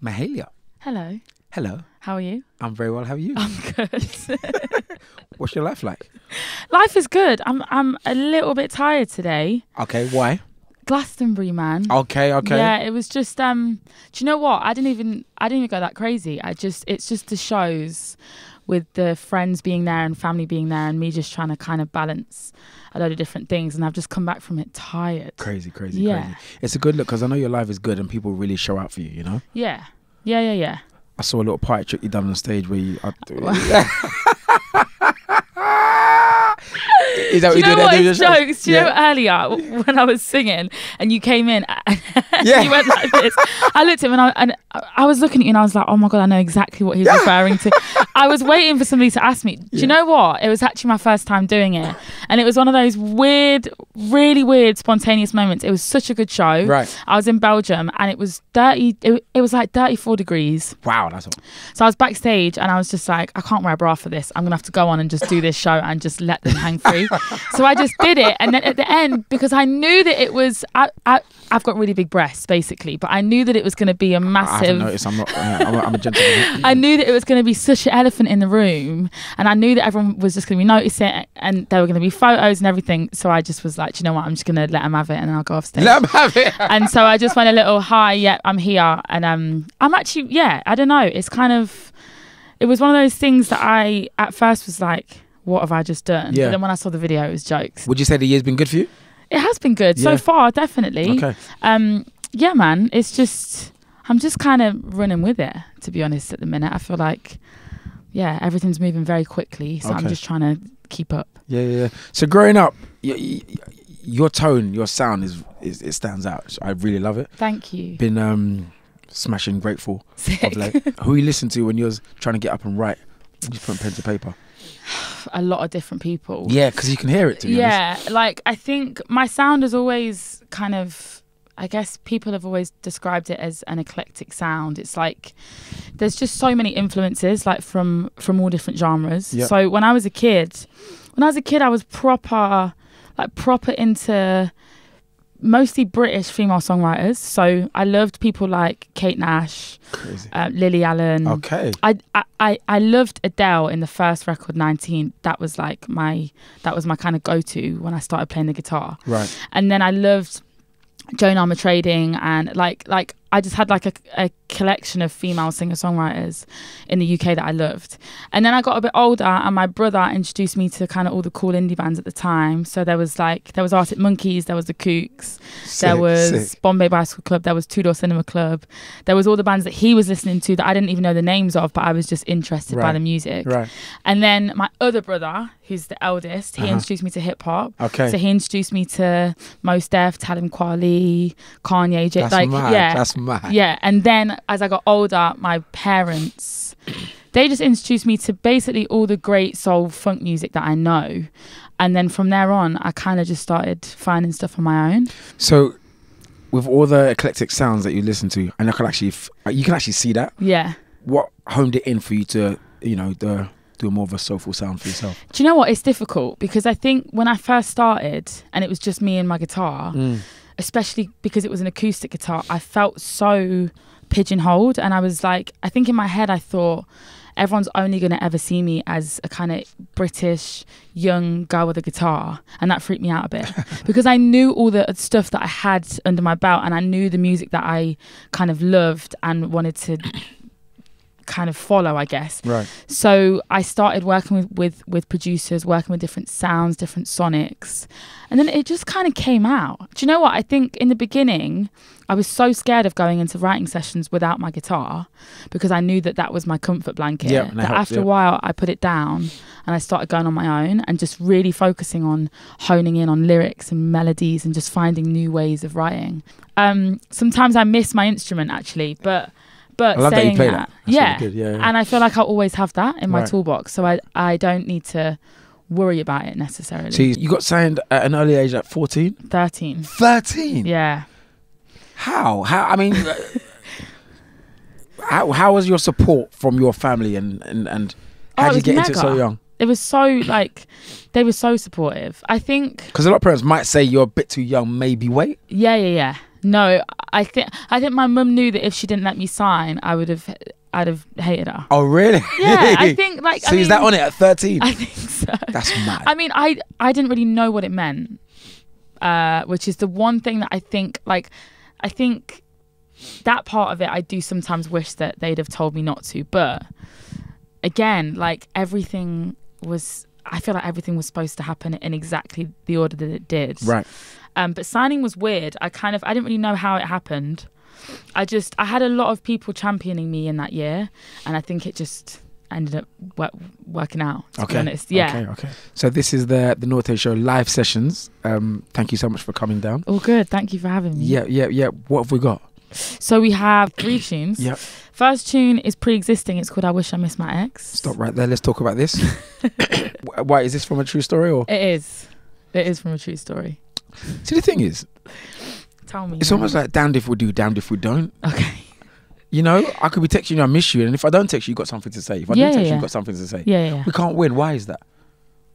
Mahalia. Hello. Hello. How are you? I'm very well. How are you? I'm good. What's your life like? Life is good. I'm a little bit tired today. Okay, why? Glastonbury, man. Okay. Yeah, it was just do you know what? I didn't even go that crazy. It's just the shows with the friends being there and family being there and me just trying to kind of balance a load of different things, and I've just come back from it tired. Crazy. Yeah. Crazy. It's a good look because I know your life is good and people really show out for you, you know? Yeah. I saw a little party trick you done on stage where you... Is that what you know do? what? It's jokes. Do you know earlier when I was singing and you came in and you went like this? I looked at him and I was looking at you and I was like, oh my God, I know exactly what he's referring to. I was waiting for somebody to ask me. Do you know what? It was actually my first time doing it. And it was one of those weird, really weird, spontaneous moments. It was such a good show. Right. I was in Belgium and it was 30, it was like 34 degrees. Wow, that's all. So I was backstage and I was just like, I can't wear a bra for this. I'm going to have to go on and just do this show and just let them hang free. So I just did it. And then at the end, because I knew that it was, I've got really big breasts basically, but I knew that it was going to be a massive... I haven't noticed. I'm a gentleman. I knew that it was going to be such an elephant in the room, and I knew that everyone was just going to be noticing it, and there were going to be photos and everything. So I just was like, do you know what? I'm just going to let them have it, and then I'll go off stage. Let them have it. And so I just went a little, hi, yeah, I'm here, and I'm actually, yeah, I don't know. It's kind of, it was one of those things that I at first was like, what have I just done? Yeah. But then when I saw the video, it was jokes. Would you say the year's been good for you? It has been good so far, definitely. Okay. Yeah, man. It's just, I'm just kind of running with it, to be honest, at the minute. I feel like, yeah, everything's moving very quickly, so I'm just trying to keep up. Yeah. So growing up, your tone, your sound it stands out. So I really love it. Thank you. Been smashing grateful of late. Who you listen to when you're trying to get up and write? Just put pen to paper. A lot of different people. Yeah, because you can hear it. To be honest. Like I think my sound is always kind of, I guess people have always described it as an eclectic sound. It's like there's just so many influences, like from all different genres. Yep. So when I was a kid, I was proper into mostly British female songwriters. So I loved people like Kate Nash, Lily Allen. Okay. I loved Adele in the first record, 19. That was my kind of go-to when I started playing the guitar. Right. And then I loved Joan Armatrading, and like I just had like a collection of female singer-songwriters in the UK that I loved. And then I got a bit older and my brother introduced me to kind of all the cool indie bands at the time. So there was Arctic Monkeys, there was the Kooks, there was Bombay Bicycle Club, there was Two Door Cinema Club. There was all the bands that he was listening to that I didn't even know the names of, but I was just interested by the music. Right. And then my other brother, who's the eldest, he introduced me to hip hop. Okay. So he introduced me to Mos Def, Talib Kweli, Kanye, That's mad. Yeah, and then as I got older, my parents, they just introduced me to basically all the great soul funk music that I know. And then from there on, I kind of just started finding stuff on my own. So with all the eclectic sounds that you listen to, and you can actually see that. Yeah. What honed it in for you to, do more of a soulful sound for yourself? Do you know what? It's difficult because I think when I first started and it was just me and my guitar, especially because it was an acoustic guitar, I felt so pigeonholed. And I was like, I think in my head, I thought everyone's only going to ever see me as a kind of British young girl with a guitar. And that freaked me out a bit because I knew all the stuff that I had under my belt and I knew the music that I kind of loved and wanted to kind of follow, I guess. Right. So I started working with producers, working with different sounds, different sonics, and then it just kind of came out. Do you know what? I think in the beginning I was so scared of going into writing sessions without my guitar because I knew that was my comfort blanket. Yeah, that after a while I put it down and I started going on my own and just really focusing on honing in on lyrics and melodies and just finding new ways of writing. Sometimes I miss my instrument actually, but I love saying that you play that. Yeah. Really good. Yeah. And I feel like I'll always have that in my toolbox. So I don't need to worry about it necessarily. So you got signed at an early age, at 14? 13. 13? Yeah. How? I mean, how was your support from your family and how did you get into it so young? It was so they were so supportive. I think... Because a lot of parents might say you're a bit too young, maybe wait. Yeah. No, I think my mum knew that if she didn't let me sign, I'd have hated her. Oh, really? Yeah, I think like. So is that on it at 13? I think so. That's mad. I mean, I didn't really know what it meant, which is the one thing that I think that part of it I do sometimes wish that they'd have told me not to. But again, like I feel like everything was supposed to happen in exactly the order that it did. Right. But signing was weird. I didn't really know how it happened. I had a lot of people championing me in that year, and I think it just ended up working out, to be honest. Yeah. Okay. So this is the Norte Show live sessions. Thank you so much for coming down. All good. Thank you for having me. Yeah. What have we got? So we have 3 tunes. Yep. First tune is pre-existing. It's called I Wish I Missed My Ex. Stop right there. Let's talk about this. Why, is this from a true story or? It is. It is from a true story. See, the thing is, tell me. It's almost like damned if we do, damned if we don't. Okay. You know, I could be texting you, I miss you, and if I don't text you, you got something to say. If I do text you, you got something to say. Yeah. We can't win. Why is that?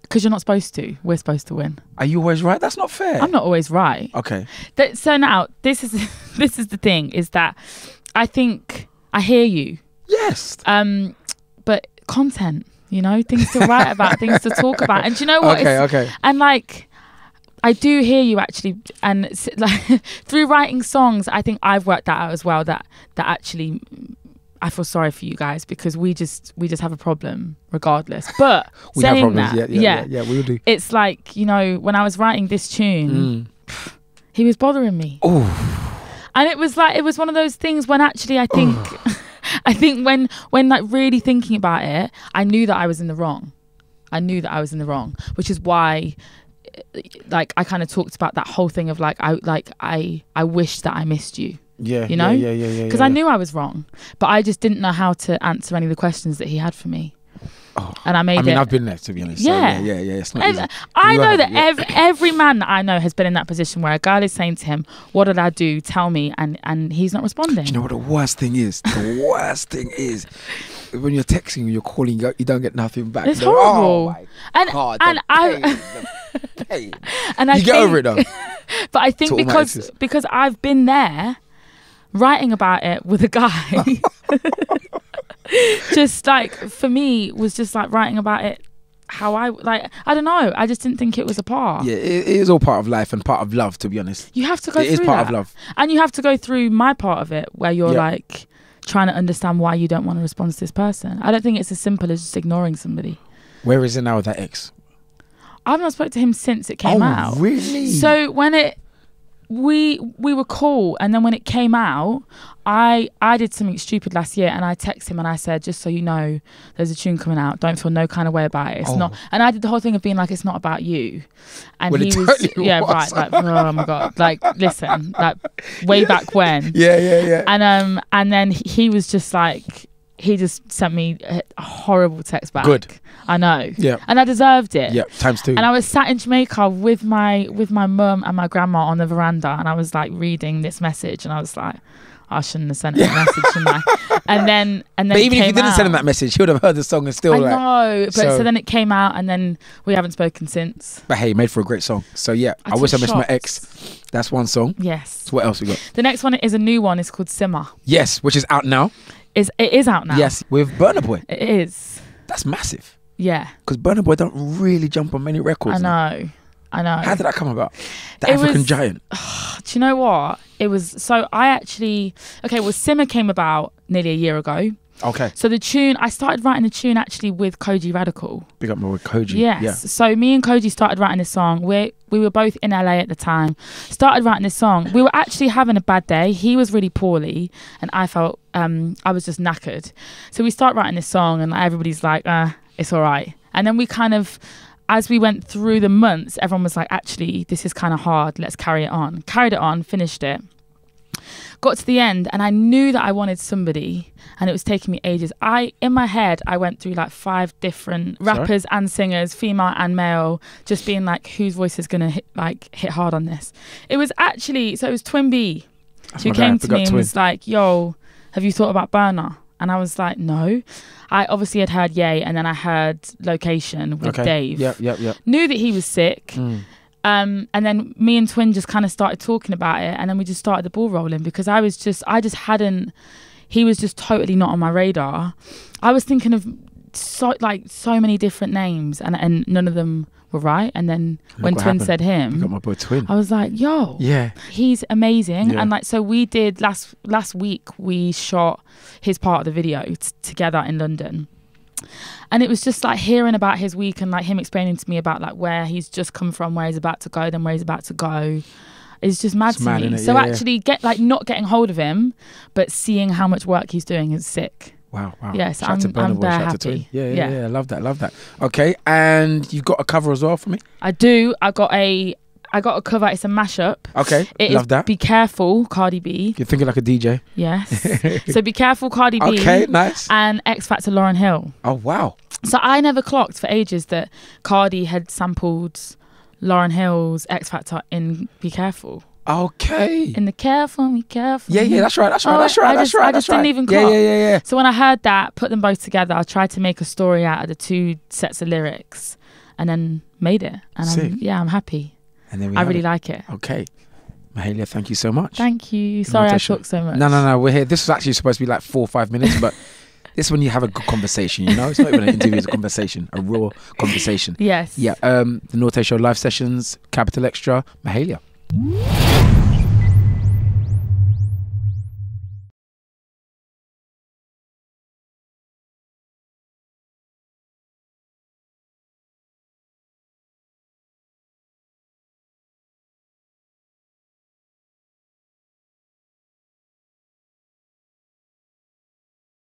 Because you're not supposed to. We're supposed to win. Are you always right? That's not fair. I'm not always right. Okay. So now, this is the thing, is that I think I hear you. Yes. But content, things to write about, things to talk about. And do you know what? Okay. And like, I do hear you actually, and like through writing songs, I think I've worked that out as well. That actually, I feel sorry for you guys because we just have a problem regardless. But we saying have problems. that, yeah, we do. It's like when I was writing this tune, he was bothering me. Oh. And it was one of those things when actually I think, when like really thinking about it, I knew that I was in the wrong. Which is why. Like I kind of talked about that whole thing of I wish that I missed you. Yeah. Yeah. Because I knew I was wrong, but I just didn't know how to answer any of the questions that he had for me. Oh, and I mean, I've been there, to be honest. Yeah. So yeah. It's not easy. I know that every man that I know has been in that position where a girl is saying to him, "What did I do? Tell me," and he's not responding. Do you know what the worst thing is? The worst thing is when you're texting, you're calling, you don't get nothing back. It's horrible. Oh my God, the pain. And I you get over it though. But I think because I've been there writing about it with a guy. Just like for me was just like writing about it how I don't know, I just didn't think it was a part. Yeah, it is all part of life and part of love, to be honest. You have to go through it is part of love, and you have to go through my part of it where you're like trying to understand why you don't want to respond to this person. I don't think it's as simple as just ignoring somebody. Where is it now with that ex? I've not spoken to him since it came out. Really? So when we were cool, and then when it came out, I did something stupid last year, and I texted him and I said, just so you know, there's a tune coming out, don't feel no kind of way about it. It's not. And I did the whole thing of being like, it's not about you. And well, he was right, like, oh my God, like listen, like way back when. Yeah. And then he was just like, he just sent me a horrible text back. Good. I know. Yeah. And I deserved it. Yeah, times 2. And I was sat in Jamaica with my mum and my grandma on the veranda, and I was like reading this message, and I was like, I shouldn't have sent him a message, shouldn't I? And then but even if you didn't send him that message, he would have heard the song and still I know. But so then it came out, and then we haven't spoken since. But hey, made for a great song. So yeah, I wish I missed my ex. That's one song. Yes. So what else we got? The next one is a new one. It's called Simmer. Yes, which is out now. It is out now. Yes, with Burna Boy. It is. That's massive. Yeah. Because Burna Boy don't really jump on many records. I know. How did that come about? The African Giant. Do you know what? It was, so I actually, Simmer came about nearly a year ago. Okay. So the tune, I started writing the tune actually with Koji Radical. Big up my boy Koji. Yes. Yeah. So me and Koji started writing this song. We were both in LA at the time. Started writing this song. We were actually having a bad day. He was really poorly, and I felt I was just knackered. So we start writing this song, and everybody's like, it's all right. And then we kind of, as we went through the months, everyone was like, actually, this is kind of hard. Let's carry it on. Carried it on, finished it. Got to the end, and I knew that I wanted somebody, and it was taking me ages. In my head, I went through like 5 different rappers and singers, female and male, just being like, whose voice is gonna hit hard on this? It was actually, so it was Twin B who came to me and was like, yo, have you thought about Burna? And I was like, no. I obviously had heard Yay, and then I heard Location with Dave. Yep. Knew that he was sick. And then me and Twin just kind of started talking about it, and then we just started the ball rolling because I just hadn't. He was just totally not on my radar. I was thinking of so many different names, and none of them were right. And then when Twin said him, I got my boy Twin. I was like, yo, yeah, he's amazing. Yeah. And like, so we did last week, we shot his part of the video together in London. And it was just like hearing about his week and like him explaining to me about like where he's just come from, where he's about to go, then where he's about to go. It's just mad to me. So actually not getting hold of him, but seeing how much work he's doing is sick. Wow. Yes, Shout to I'm very shout happy. To Twin. Yeah. I love that. Okay, and you've got a cover as well for me? I do. I got a cover. It's a mashup. Okay, love that. Be Careful, Cardi B. You're thinking like a DJ. Yes. So Be Careful, Cardi B. Okay, nice. And X Factor, Lauryn Hill. Oh, wow. So I never clocked for ages that Cardi had sampled Lauryn Hill's X Factor in Be Careful. Okay. In the Careful, Be Careful. Yeah, that's right. I just didn't even clock. Yeah. So when I heard that, put them both together, I tried to make a story out of the two sets of lyrics and then made it. And I'm happy. And then I really like it. Okay. Mahalia, thank you so much. Thank you. Sorry I talked so much. No. We're here. This was actually supposed to be like 4 or 5 minutes, but this is when you have a good conversation, you know? It's not even an interview, it's a conversation, a raw conversation. Yes. Yeah. The Norte Show live sessions, Capital Xtra, Mahalia.